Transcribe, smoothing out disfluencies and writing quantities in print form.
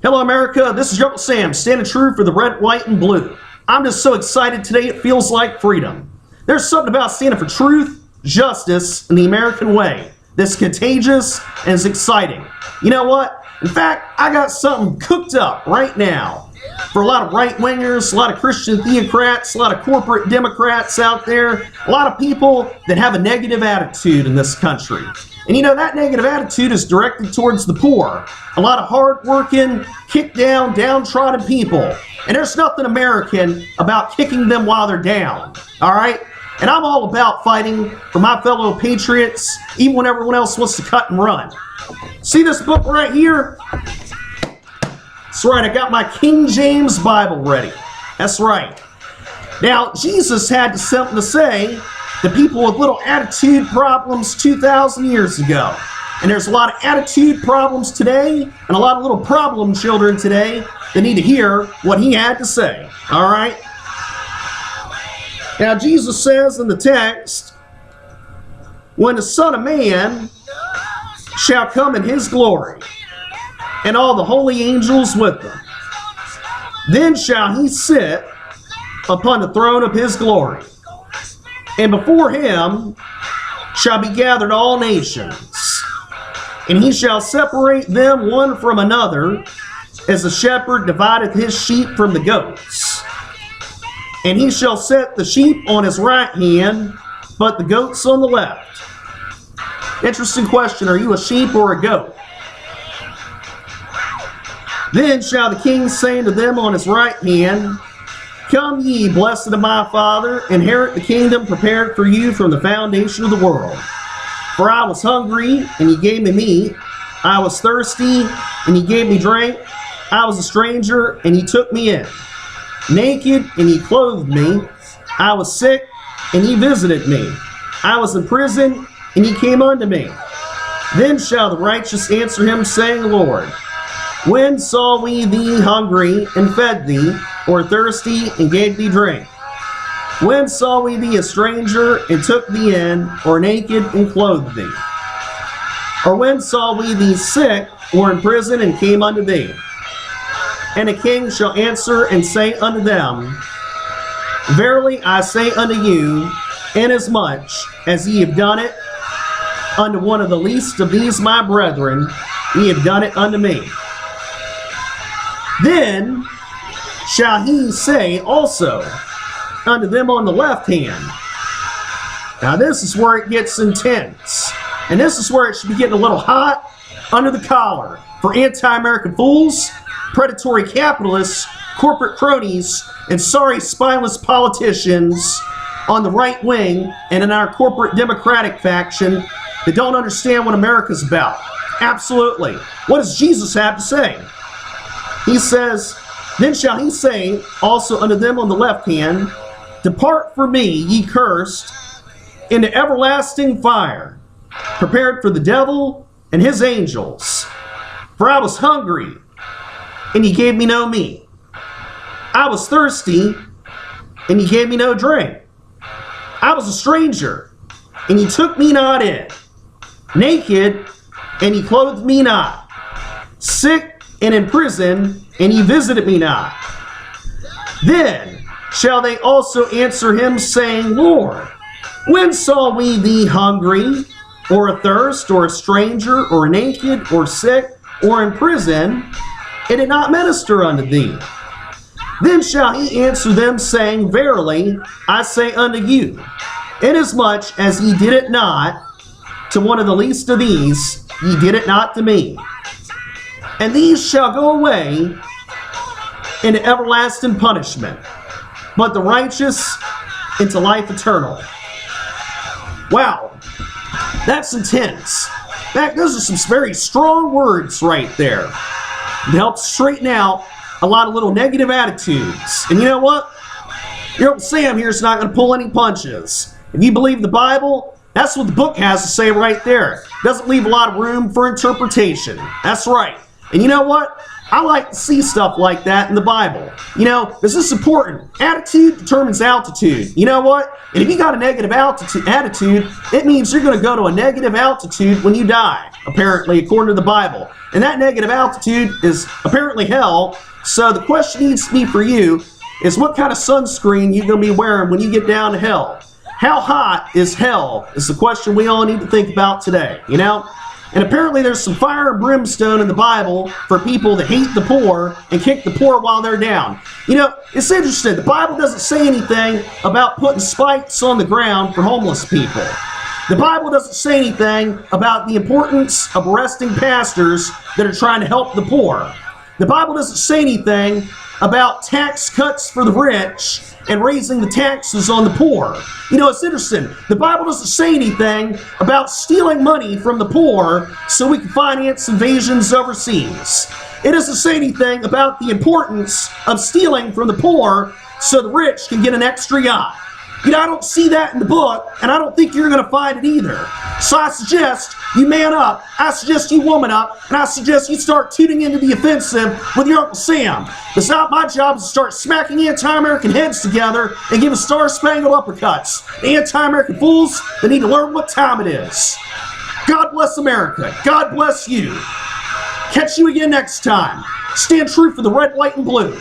Hello, America. This is Uncle Sam, standing true for the red, white, and blue. I'm just so excited today, it feels like freedom. There's something about standing for truth, justice, and the American way that's contagious and is exciting. You know what? In fact, I got something cooked up right now for a lot of right-wingers, a lot of Christian theocrats, a lot of corporate Democrats out there, a lot of people that have a negative attitude in this country. And you know, that negative attitude is directed towards the poor. A lot of hard-working, kicked-down, downtrodden people. And there's nothing American about kicking them while they're down. All right? And I'm all about fighting for my fellow patriots, even when everyone else wants to cut and run. See this book right here? That's right, I got my King James Bible ready. That's right. Now, Jesus had something to say to people with little attitude problems 2,000 years ago. And there's a lot of attitude problems today, and a lot of little problem children today that need to hear what he had to say. All right? Now, Jesus says in the text, when the Son of Man shall come in his glory, and all the holy angels with him, then shall he sit upon the throne of his glory. And before him shall be gathered all nations, and he shall separate them one from another, as a shepherd divideth his sheep from the goats. And he shall set the sheep on his right hand, but the goats on the left. Interesting question, are you a sheep or a goat? Then shall the king say to them on his right hand, Come ye, blessed of my Father, inherit the kingdom prepared for you from the foundation of the world. For I was hungry, and ye gave me meat. I was thirsty, and ye gave me drink. I was a stranger, and ye took me in. Naked, and ye clothed me. I was sick, and ye visited me. I was in prison, and ye came unto me. Then shall the righteous answer him, saying, Lord, when saw we thee hungry, and fed thee, or thirsty, and gave thee drink? When saw we thee a stranger, and took thee in, or naked, and clothed thee? Or when saw we thee sick, or in prison, and came unto thee? And the king shall answer and say unto them, Verily I say unto you, inasmuch as ye have done it unto one of the least of these my brethren, ye have done it unto me. Then shall he say also unto them on the left hand. Now this is where it gets intense. And this is where it should be getting a little hot under the collar for anti-American fools, predatory capitalists, corporate cronies, and sorry spineless politicians on the right wing and in our corporate democratic faction that don't understand what America's about. Absolutely. What does Jesus have to say? He says, Then shall he say also unto them on the left hand, Depart from me, ye cursed, into everlasting fire, prepared for the devil and his angels. For I was hungry, and ye gave me no meat. I was thirsty, and ye gave me no drink. I was a stranger, and ye took me not in. Naked, and ye clothed me not. Sick and in prison, and ye visited me not. Then shall they also answer him, saying, Lord, when saw we thee hungry, or athirst, or a stranger, or naked, or sick, or in prison, and did not minister unto thee? Then shall he answer them, saying, Verily I say unto you, inasmuch as ye did it not to one of the least of these, ye did it not to me. And these shall go away into everlasting punishment, but the righteous into life eternal. Wow, that's intense. Those are some very strong words right there to help straighten out a lot of little negative attitudes. And you know what? Your Uncle Sam here is not going to pull any punches. If you believe the Bible, that's what the book has to say right there. It doesn't leave a lot of room for interpretation. That's right. And you know what? I like to see stuff like that in the Bible. You know, this is important. Attitude determines altitude. You know what? And if you got a negative attitude, it means you're going to go to a negative altitude when you die, apparently, according to the Bible. And that negative altitude is apparently hell. So the question needs to be for you is what kind of sunscreen you're going to be wearing when you get down to hell. How hot is hell is the question we all need to think about today, you know? And apparently there's some fire and brimstone in the Bible for people that hate the poor and kick the poor while they're down. You know, it's interesting. The Bible doesn't say anything about putting spikes on the ground for homeless people. The Bible doesn't say anything about the importance of arresting pastors that are trying to help the poor. The Bible doesn't say anything about tax cuts for the rich and raising the taxes on the poor. You know, it's interesting. The Bible doesn't say anything about stealing money from the poor so we can finance invasions overseas. It doesn't say anything about the importance of stealing from the poor so the rich can get an extra yacht. You know, I don't see that in the book, and I don't think you're going to find it either. So I suggest you man up, I suggest you woman up, and I suggest you start tuning into the offensive with your Uncle Sam. Because now my job is to start smacking anti-American heads together and giving star-spangled uppercuts. The anti-American fools, they need to learn what time it is. God bless America. God bless you. Catch you again next time. Stand true for the red, white, and blue.